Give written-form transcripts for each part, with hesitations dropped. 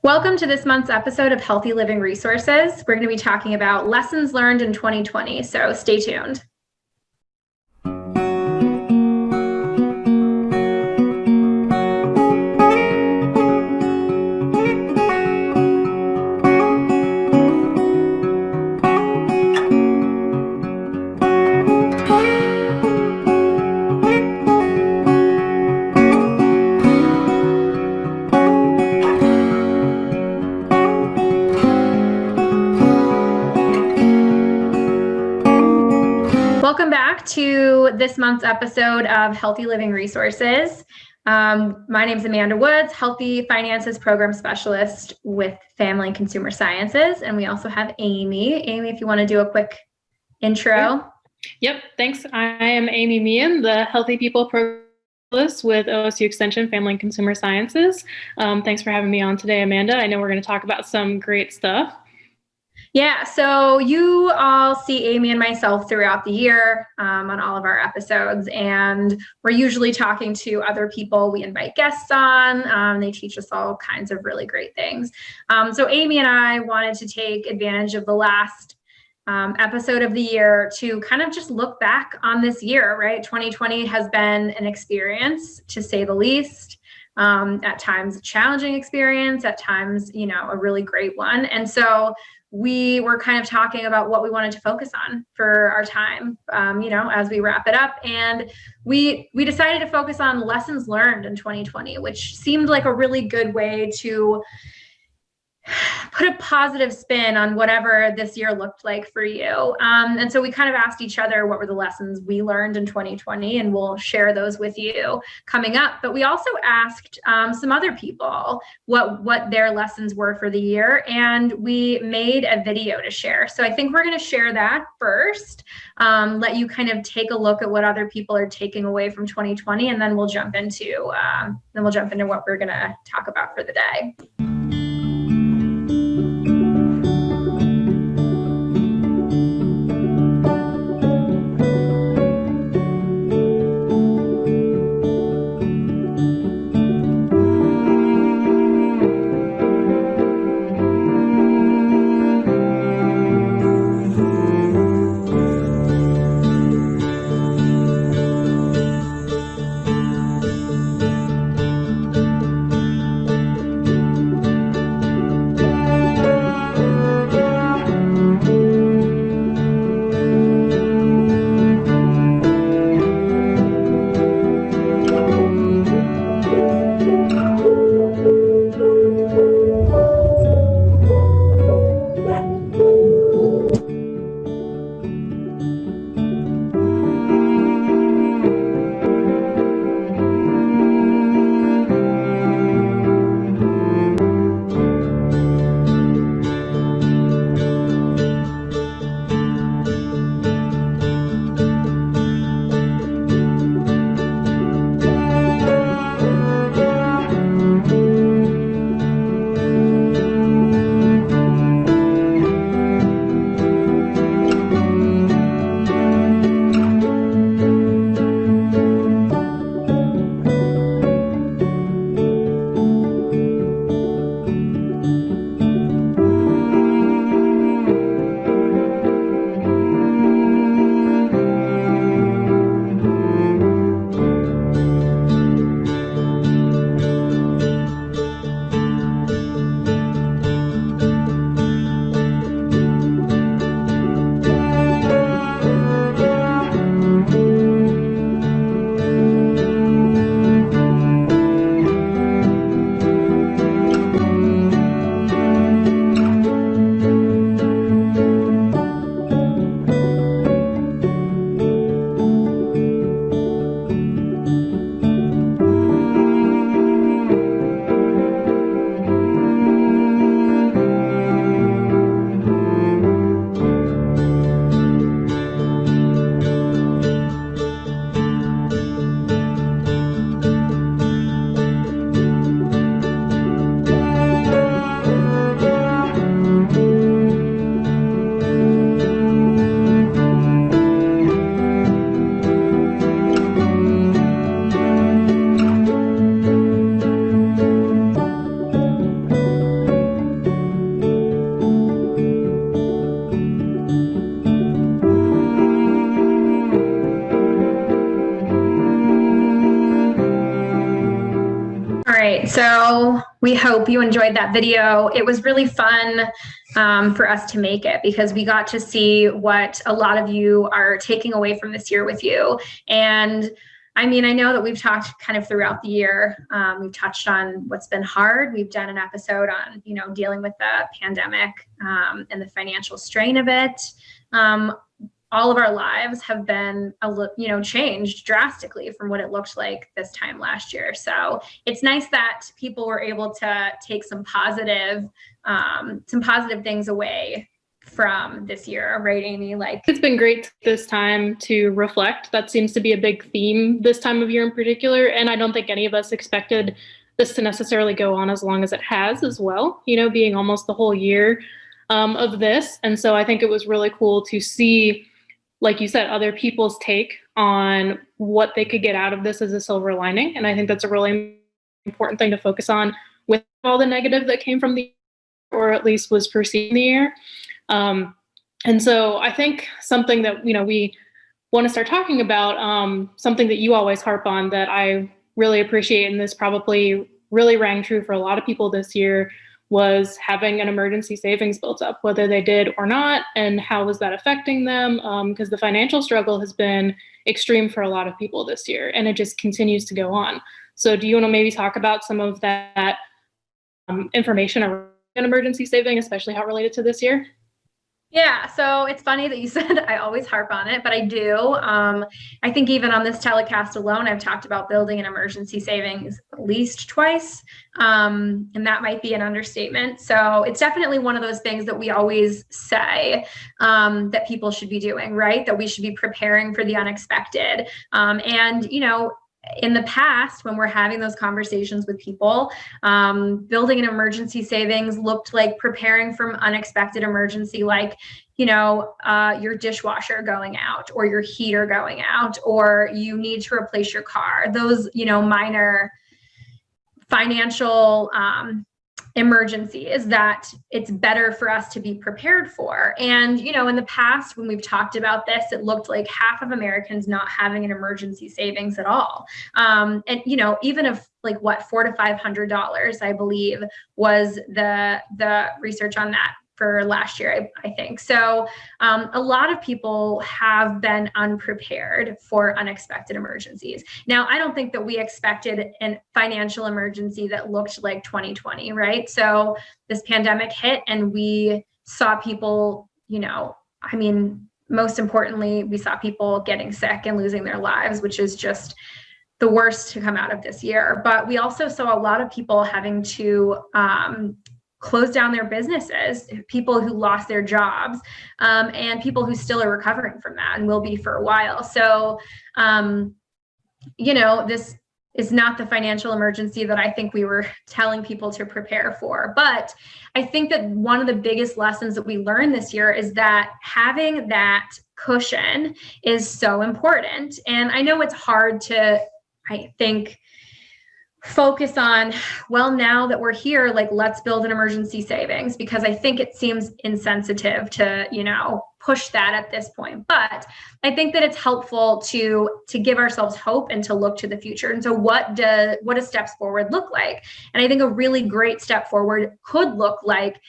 Welcome to this month's episode of Healthy Living Resources. We're going to be talking about lessons learned in 2020, so stay tuned. Welcome back to this month's episode of Healthy Living Resources. My name is Amanda Woods, Healthy Finances Program Specialist with Family and Consumer Sciences. And we also have Amy. Amy, if you want to do a quick intro. Yep, thanks. I am Amy Meehan, the Healthy People Program Specialist with OSU Extension Family and Consumer Sciences. Thanks for having me on today, Amanda. I know we're going to talk about some great stuff. Yeah, so you all see Amy and myself throughout the year on all of our episodes, and we're usually talking to other people. We invite guests on. They teach us all kinds of really great things. So Amy and I wanted to take advantage of the last episode of the year to kind of just look back on this year, right? 2020 has been an experience, to say the least. At times a challenging experience, at times, a really great one. And so we were kind of talking about what we wanted to focus on for our time, as we wrap it up. And we decided to focus on lessons learned in 2020, which seemed like a really good way to put a positive spin on whatever this year looked like for you. And so we kind of asked each other what were the lessons we learned in 2020, and we'll share those with you coming up. But we also asked some other people what their lessons were for the year, and we made a video to share. So I think we're going to share that first, let you kind of take a look at what other people are taking away from 2020, and then we'll jump into what we're going to talk about for the day. We hope you enjoyed that video. It was really fun for us to make it because we got to see what a lot of you are taking away from this year with you. And I mean, I know that we've talked kind of throughout the year. We've touched on what's been hard. We've done an episode on, dealing with the pandemic and the financial strain of it. All of our lives have been, changed drastically from what it looked like this time last year. So it's nice that people were able to take some positive things away from this year, right, Amy? It's been great this time to reflect. That seems to be a big theme this time of year in particular. And I don't think any of us expected this to necessarily go on as long as it has as well, being almost the whole year of this. And so I think it was really cool to see, like you said, other people's take on what they could get out of this as a silver lining. And I think that's a really important thing to focus on with all the negative that came from the year, or at least was perceived in the year. And so I think something that, we want to start talking about, something that you always harp on that I really appreciate, and this probably really rang true for a lot of people this year, was having an emergency savings built up, whether they did or not, and how was that affecting them? Because the financial struggle has been extreme for a lot of people this year, and it just continues to go on. So do you want to maybe talk about some of that information around emergency saving, especially how it related to this year? Yeah, so it's funny that you said I always harp on it, but I do. I think even on this telecast alone, I've talked about building an emergency savings at least twice, and that might be an understatement. So it's definitely one of those things that we always say that people should be doing, right? That we should be preparing for the unexpected. And, in the past, when we're having those conversations with people, building an emergency savings looked like preparing for an unexpected emergency, like, your dishwasher going out or your heater going out, or you need to replace your car. Those, minor financial emergencies that it's better for us to be prepared for. And, in the past, when we've talked about this, it looked like half of Americans not having an emergency savings at all. And, even if $400 to $500, I believe, was the research on that for last year, I think. So a lot of people have been unprepared for unexpected emergencies. Now, I don't think that we expected a financial emergency that looked like 2020, right? So this pandemic hit and we saw people, most importantly, we saw people getting sick and losing their lives, which is just the worst to come out of this year. But we also saw a lot of people having to close down their businesses, people who lost their jobs, and people who still are recovering from that and will be for a while. So, this is not the financial emergency that I think we were telling people to prepare for. But I think that one of the biggest lessons that we learned this year is that having that cushion is so important. And I know it's hard to, I think, focus on, well, now that we're here, let's build an emergency savings, because I think it seems insensitive to, push that at this point. But I think that it's helpful to give ourselves hope and to look to the future. And so what does steps forward look like? And I think a really great step forward could look like,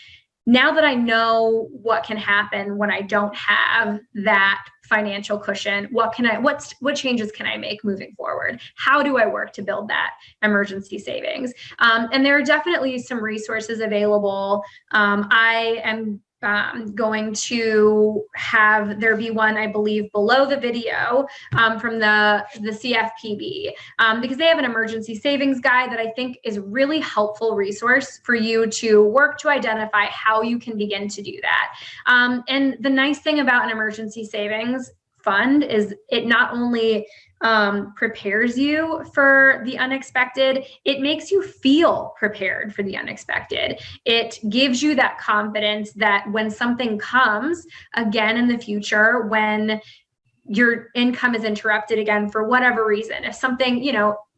now that I know what can happen when I don't have that financial cushion, what changes can I make moving forward? How do I work to build that emergency savings? And there are definitely some resources available. I am going to have there be one, I believe, below the video from the CFPB, because they have an emergency savings guide that I think is a really helpful resource for you to work to identify how you can begin to do that. And the nice thing about an emergency savings fund is it not only prepares you for the unexpected, it makes you feel prepared for the unexpected. It gives you that confidence that when something comes again in the future, when your income is interrupted again for whatever reason, if something,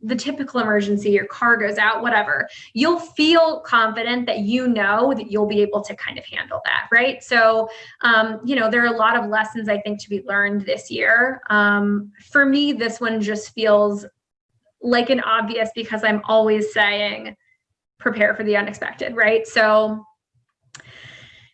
the typical emergency, your car goes out, whatever, you'll feel confident that that you'll be able to kind of handle that, right? So, there are a lot of lessons I think to be learned this year. For me, this one just feels like an obvious, because I'm always saying, prepare for the unexpected, right? So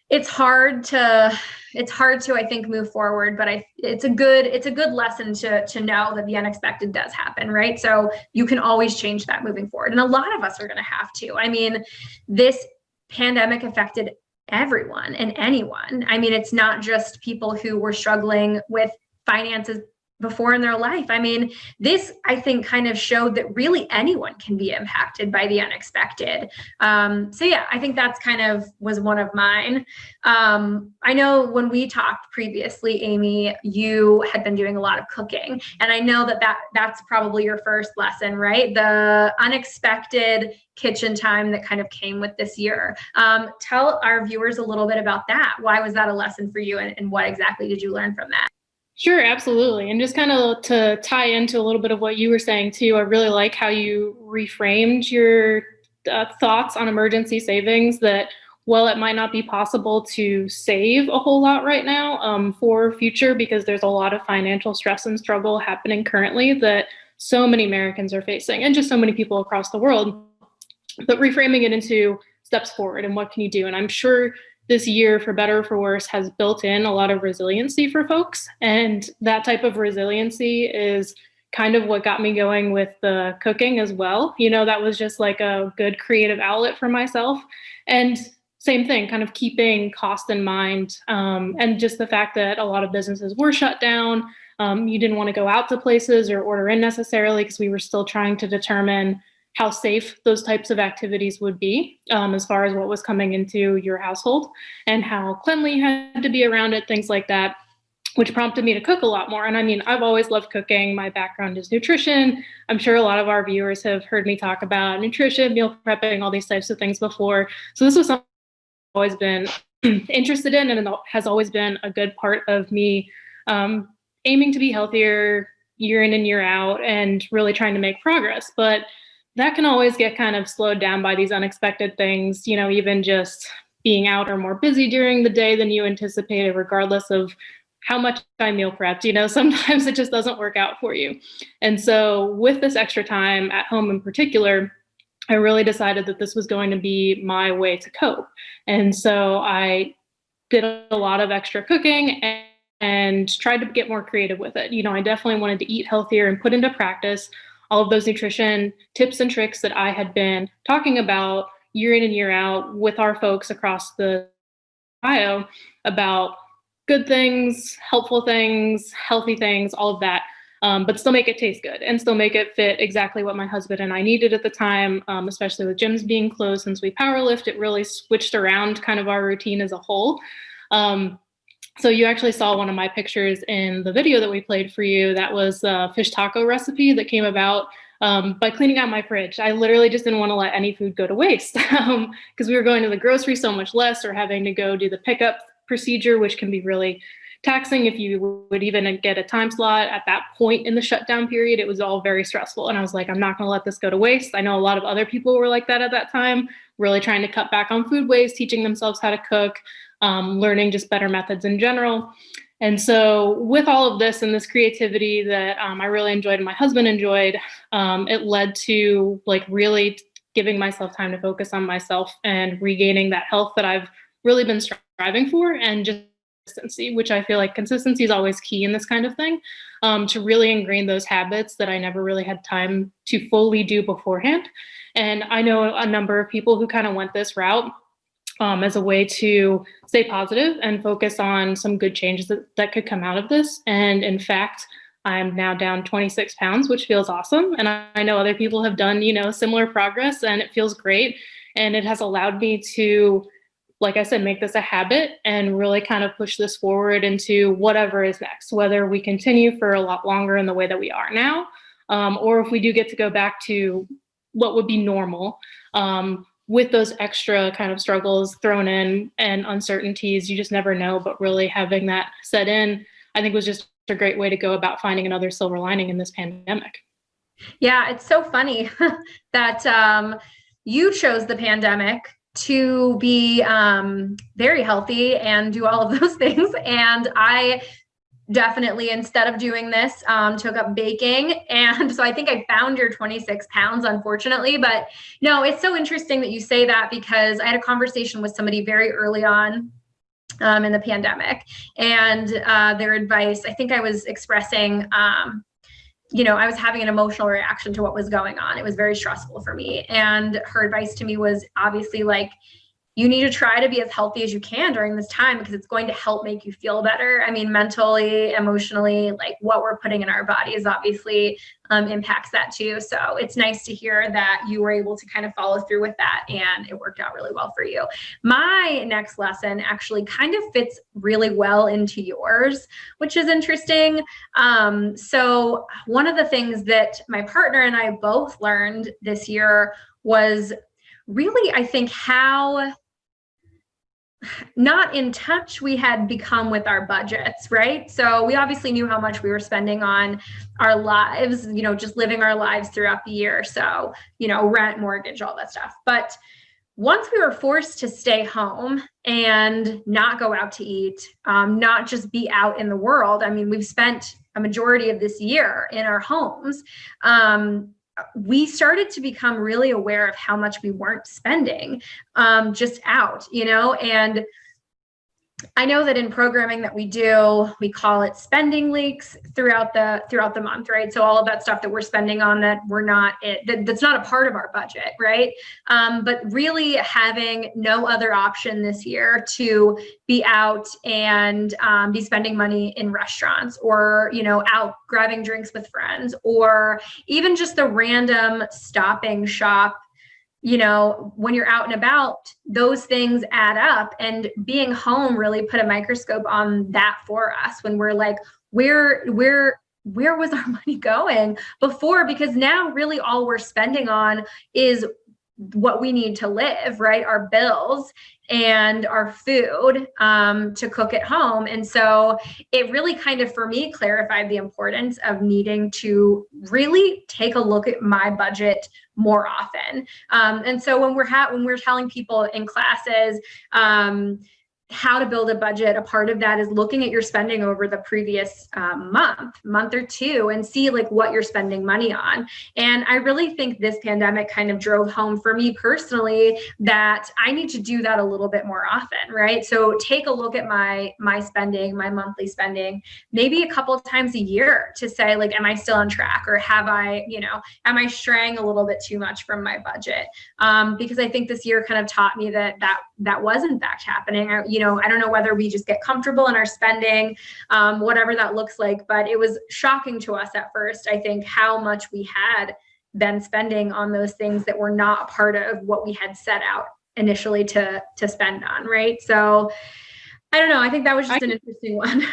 it's hard to, I think, move forward, but it's a good lesson to know that the unexpected does happen, right? So you can always change that moving forward. And a lot of us are going to have to. I mean, this pandemic affected everyone and anyone. I mean, it's not just people who were struggling with finances before in their life. I mean, this, I think, kind of showed that really anyone can be impacted by the unexpected. So yeah, I think that's kind of was one of mine. I know when we talked previously, Amy, you had been doing a lot of cooking, and I know that's probably your first lesson, right? The unexpected kitchen time that kind of came with this year. Tell our viewers a little bit about that. Why was that a lesson for you, and what exactly did you learn from that? Sure, absolutely. And just kind of to tie into a little bit of what you were saying too, I really like how you reframed your thoughts on emergency savings, that while it might not be possible to save a whole lot right now for future, because there's a lot of financial stress and struggle happening currently that so many Americans are facing, and just so many people across the world, but reframing it into steps forward and what can you do. And I'm sure this year, for better or for worse, has built in a lot of resiliency for folks. And that type of resiliency is kind of what got me going with the cooking as well. You know, that was just like a good creative outlet for myself. And same thing, kind of keeping cost in mind. And just the fact that a lot of businesses were shut down. You didn't want to go out to places or order in necessarily, because we were still trying to determine how safe those types of activities would be, as far as what was coming into your household and how cleanly you had to be around it, things like that, which prompted me to cook a lot more. And I mean, I've always loved cooking. My background is nutrition. I'm sure a lot of our viewers have heard me talk about nutrition, meal prepping, all these types of things before. So this was something I've always been interested in, and it has always been a good part of me aiming to be healthier year in and year out and really trying to make progress. But that can always get kind of slowed down by these unexpected things, you know, even just being out or more busy during the day than you anticipated, regardless of how much I meal prepped. You know, sometimes it just doesn't work out for you. And so with this extra time at home in particular, I really decided that this was going to be my way to cope. And so I did a lot of extra cooking and tried to get more creative with it. You know, I definitely wanted to eat healthier and put into practice all of those nutrition tips and tricks that I had been talking about year in and year out with our folks across the Ohio about good things, helpful things, healthy things, all of that, but still make it taste good and still make it fit exactly what my husband and I needed at the time, especially with gyms being closed since we powerlift. It really switched around kind of our routine as a whole. So you actually saw one of my pictures in the video that we played for you. That was a fish taco recipe that came about by cleaning out my fridge. I literally just didn't want to let any food go to waste because we were going to the grocery so much less, or having to go do the pickup procedure, which can be really taxing if you would even get a time slot at that point in the shutdown period. It was all very stressful. And I was like, I'm not going to let this go to waste. I know a lot of other people were like that at that time, really trying to cut back on food waste, teaching themselves how to cook, learning just better methods in general. And so with all of this and this creativity that I really enjoyed and my husband enjoyed, it led to like really giving myself time to focus on myself and regaining that health that I've really been striving for, and just consistency, which I feel like consistency is always key in this kind of thing, to really ingrain those habits that I never really had time to fully do beforehand. And I know a number of people who kind of went this route as a way to stay positive and focus on some good changes that could come out of this. And in fact, I'm now down 26 pounds, which feels awesome. And I know other people have done, you know, similar progress, and it feels great. And it has allowed me to, like I said, make this a habit and really kind of push this forward into whatever is next, whether we continue for a lot longer in the way that we are now, or if we do get to go back to what would be normal, with those extra kind of struggles thrown in and uncertainties. You just never know, but really having that set in, I think, was just a great way to go about finding another silver lining in this pandemic. Yeah, it's so funny that you chose the pandemic to be very healthy and do all of those things. And I definitely, instead of doing this, took up baking. And so I think I found your 26 pounds, unfortunately. But no, it's so interesting that you say that, because I had a conversation with somebody very early on in the pandemic, and their advice, I think I was expressing, I was having an emotional reaction to what was going on. It was very stressful for me. And her advice to me was obviously like, you need to try to be as healthy as you can during this time, because it's going to help make you feel better. I mean, mentally, emotionally, like what we're putting in our bodies obviously impacts that too. So it's nice to hear that you were able to kind of follow through with that, and it worked out really well for you. My next lesson actually kind of fits really well into yours, which is interesting. So one of the things that my partner and I both learned this year was really, I think, how not in touch we had become with our budgets, right? So we obviously knew how much we were spending on our lives, just living our lives throughout the year. So, rent, mortgage, all that stuff. But once we were forced to stay home and not go out to eat, not just be out in the world. I mean, we've spent a majority of this year in our homes. We started to become really aware of how much we weren't spending just out, and I know that in programming that we do, we call it spending leaks throughout the month, right? So all of that stuff that we're spending on that's not a part of our budget, right? But really having no other option this year to be out and be spending money in restaurants, or out grabbing drinks with friends, or even just the random stopping shop. When you're out and about, those things add up, and being home really put a microscope on that for us, when we're like, where was our money going before? Because now really all we're spending on is what we need to live, right? Our bills and our food to cook at home. And so it really kind of, for me, clarified the importance of needing to really take a look at my budget more often. And so when we're telling people in classes, how to build a budget, a part of that is looking at your spending over the previous month or two, and see like what you're spending money on. And I really think this pandemic kind of drove home for me personally that I need to do that a little bit more often, right? So take a look at my spending, my monthly spending, maybe a couple of times a year, to say like, am I still on track, or am I straying a little bit too much from my budget? Because I think this year kind of taught me that was in fact happening. I don't know whether we just get comfortable in our spending, whatever that looks like, but it was shocking to us at first, I think, how much we had been spending on those things that were not a part of what we had set out initially to spend on, right? So I don't know. I think that was just an interesting one.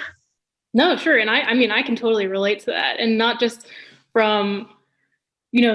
No, sure. And I mean, I can totally relate to that, and not just from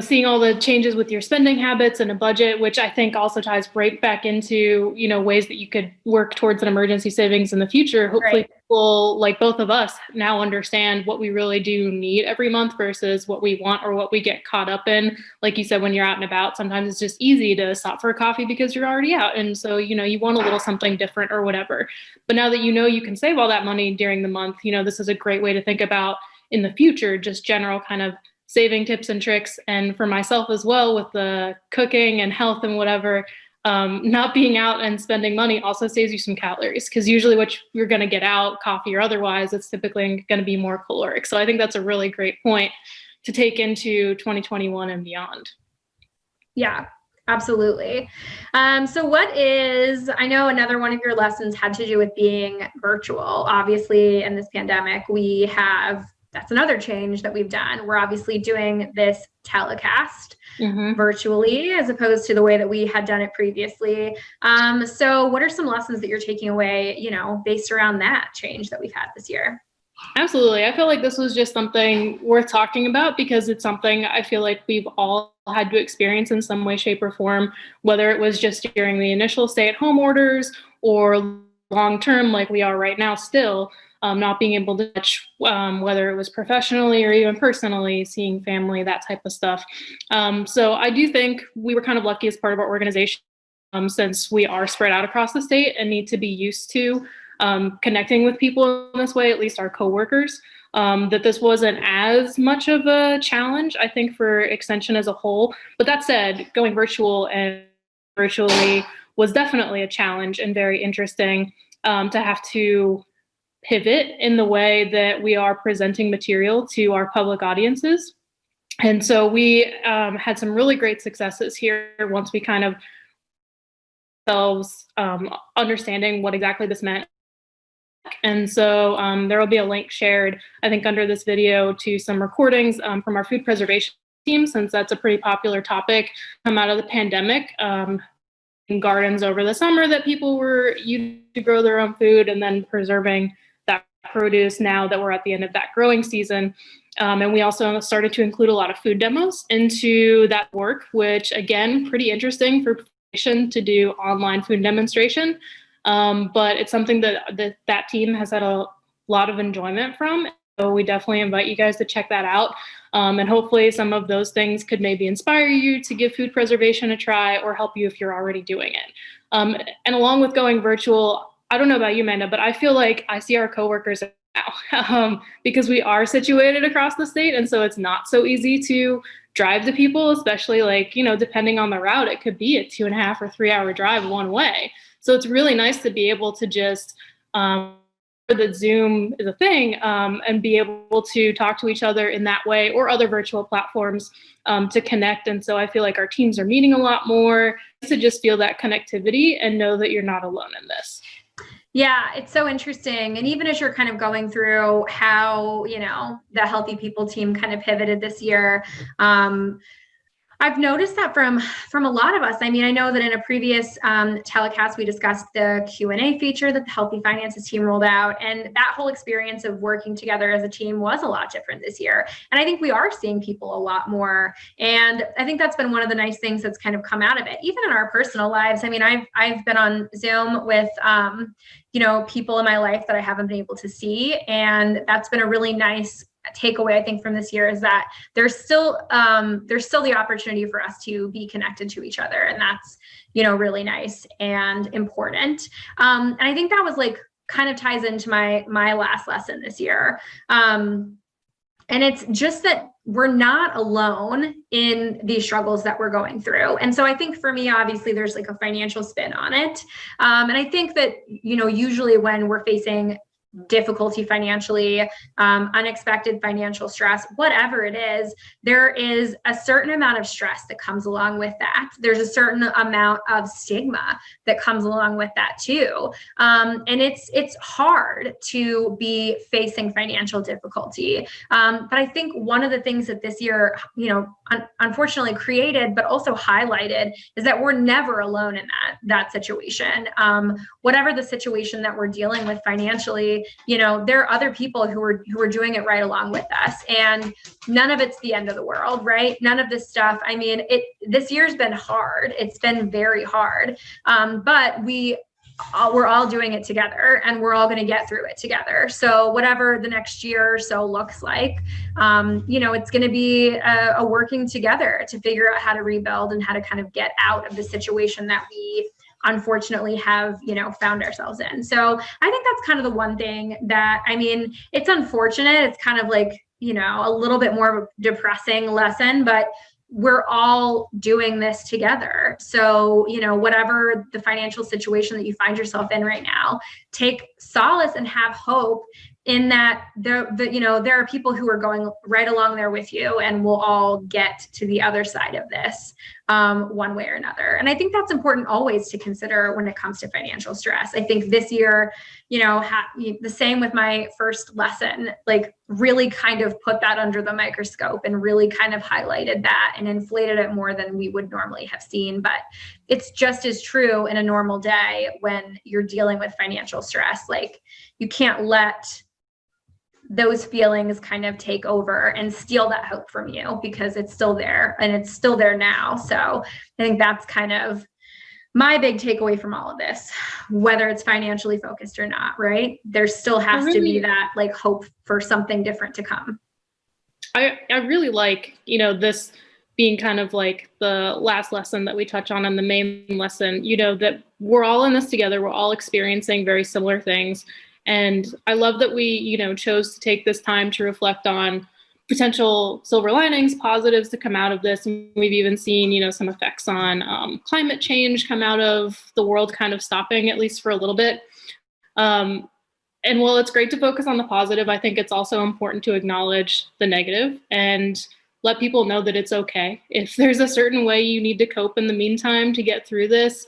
seeing all the changes with your spending habits and a budget, which I think also ties right back into, ways that you could work towards an emergency savings in the future. Hopefully Right. people like both of us now understand what we really do need every month versus what we want or what we get caught up in. Like you said, when you're out and about, sometimes it's just easy to stop for a coffee because you're already out. And so, you want a little something different or whatever. But now that you can save all that money during the month, this is a great way to think about in the future, just general kind of saving tips and tricks. And for myself as well, with the cooking and health and whatever, not being out and spending money also saves you some calories, because usually what you're going to get out, coffee or otherwise, it's typically going to be more caloric. So I think that's a really great point to take into 2021 and beyond. Yeah, absolutely. So I know another one of your lessons had to do with being virtual. Obviously, in this pandemic, that's another change that we've done. We're obviously doing this telecast virtually, as opposed to the way that we had done it previously. So what are some lessons that you're taking away, based around that change that we've had this year? Absolutely. I feel like this was just something worth talking about, because it's something I feel like we've all had to experience in some way, shape, or form, whether it was just during the initial stay-at-home orders or long-term, like we are right now still. Not being able to touch, whether it was professionally or even personally, seeing family, that type of stuff. So I do think we were kind of lucky as part of our organization, since we are spread out across the state and need to be used to connecting with people in this way, at least our coworkers, that this wasn't as much of a challenge, I think, for Extension as a whole. But that said, going virtual and virtually was definitely a challenge and very interesting to have to pivot in the way that we are presenting material to our public audiences. And so we had some really great successes here once we kind of ourselves understanding what exactly this meant. And so there will be a link shared, I think, under this video to some recordings from our food preservation team, since that's a pretty popular topic come out of the pandemic. In gardens over the summer that people were used to grow their own food, and then preserving that produce now that we're at the end of that growing season. And we also started to include a lot of food demos into that work, which again, pretty interesting for to do online food demonstration. But it's something that team has had a lot of enjoyment from. So we definitely invite you guys to check that out. And hopefully some of those things could maybe inspire you to give food preservation a try, or help you if you're already doing it. And along with going virtual, I don't know about you, Amanda, but I feel like I see our coworkers now because we are situated across the state. And so it's not so easy to drive to people, especially like, depending on the route, it could be a 2.5 or 3 hour drive one way. So it's really nice to be able to just, that Zoom is a thing, and be able to talk to each other in that way, or other virtual platforms to connect. And so I feel like our teams are meeting a lot more to just feel that connectivity and know that you're not alone in this. Yeah, it's so interesting. And even as you're kind of going through how, the Healthy People team kind of pivoted this year, I've noticed that from a lot of us. I mean, I know that in a previous telecast, we discussed the Q&A feature that the Healthy Finances team rolled out. And that whole experience of working together as a team was a lot different this year. And I think we are seeing people a lot more. And I think that's been one of the nice things that's kind of come out of it, even in our personal lives. I mean, I've been on Zoom with, people in my life that I haven't been able to see. And that's been a really nice takeaway, I think, from this year, is that there's still the opportunity for us to be connected to each other. And that's, really nice and important. And I think that was kind of ties into my last lesson this year. And it's just that we're not alone in these struggles that we're going through. And so I think for me, obviously, there's a financial spin on it. And I think that, usually when we're facing difficulty financially, unexpected financial stress, whatever it is, there is a certain amount of stress that comes along with that. There's a certain amount of stigma that comes along with that too. And it's hard to be facing financial difficulty. But I think one of the things that this year, unfortunately created, but also highlighted, is that we're never alone in that situation. Whatever the situation that we're dealing with financially, there are other people who are doing it right along with us, and none of it's the end of the world, right? None of this stuff. I mean, this year's been hard. It's been very hard. But we're all doing it together, and we're all going to get through it together. So whatever the next year or so looks like, it's going to be a working together to figure out how to rebuild and how to kind of get out of the situation that we unfortunately have, found ourselves in. So I think that's kind of the one thing that, I mean, it's unfortunate. It's kind of a little bit more of a depressing lesson, but we're all doing this together. So, whatever the financial situation that you find yourself in right now, take solace and have hope in that there are people who are going right along there with you, and we'll all get to the other side of this one way or another. And I think that's important always to consider when it comes to financial stress. I think this year, the same with my first lesson, really kind of put that under the microscope and really kind of highlighted that and inflated it more than we would normally have seen. But it's just as true in a normal day when you're dealing with financial stress. You can't let those feelings kind of take over and steal that hope from you, because it's still there, and it's still there now. So I think that's kind of my big takeaway from all of this, whether it's financially focused or not, right? There still has to be that hope for something different to come. I really like, this being kind of like the last lesson that we touch on and the main lesson, that we're all in this together. We're all experiencing very similar things. And I love that we, chose to take this time to reflect on potential silver linings, positives to come out of this. And we've even seen, some effects on climate change come out of the world kind of stopping, at least for a little bit. And while it's great to focus on the positive, I think it's also important to acknowledge the negative and let people know that it's okay. If there's a certain way you need to cope in the meantime to get through this,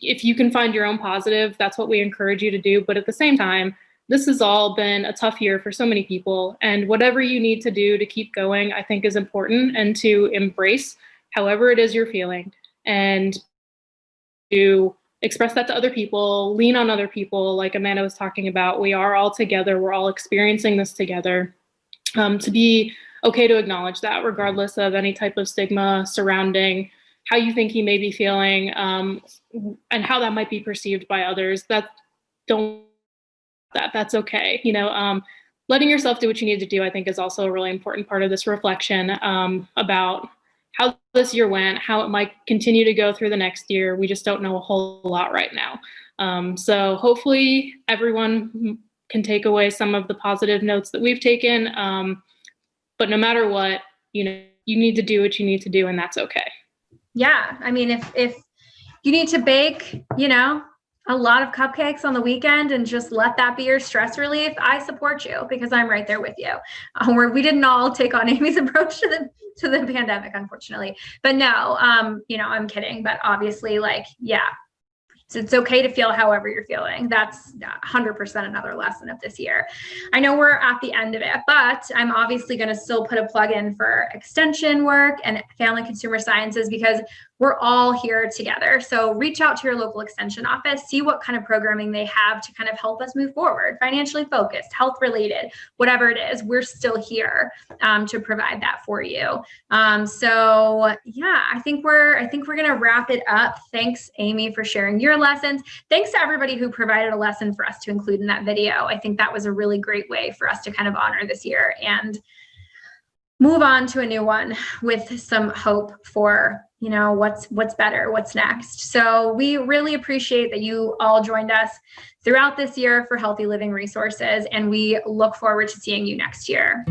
if you can find your own positive, that's what we encourage you to do. But at the same time, this has all been a tough year for so many people. And whatever you need to do to keep going, I think is important, and to embrace however it is you're feeling and to express that to other people, lean on other people. Like Amanda was talking about, we are all together. We're all experiencing this together. To be okay to acknowledge that, regardless of any type of stigma surrounding how you think you may be feeling, and how that might be perceived by others. That's okay. Letting yourself do what you need to do, I think, is also a really important part of this reflection about how this year went, how it might continue to go through the next year. We just don't know a whole lot right now. So hopefully everyone can take away some of the positive notes that we've taken. But no matter what, you need to do what you need to do, and that's okay. Yeah. I mean, if you need to bake, a lot of cupcakes on the weekend and just let that be your stress relief, I support you, because I'm right there with you. We didn't all take on Amy's approach to the pandemic, unfortunately. But no, I'm kidding. But obviously, it's okay to feel however you're feeling. That's 100% another lesson of this year. I know we're at the end of it, but I'm obviously going to still put a plug in for extension work and family consumer sciences, because we're all here together. So reach out to your local extension office, see what kind of programming they have to kind of help us move forward, financially focused, health related, whatever it is. We're still here to provide that for you. So yeah, I think we're going to wrap it up. Thanks, Amy, for sharing your lessons. Thanks to everybody who provided a lesson for us to include in that video. I think that was a really great way for us to kind of honor this year and move on to a new one with some hope for, what's better, what's next. So we really appreciate that you all joined us throughout this year for Healthy Living Resources, and we look forward to seeing you next year.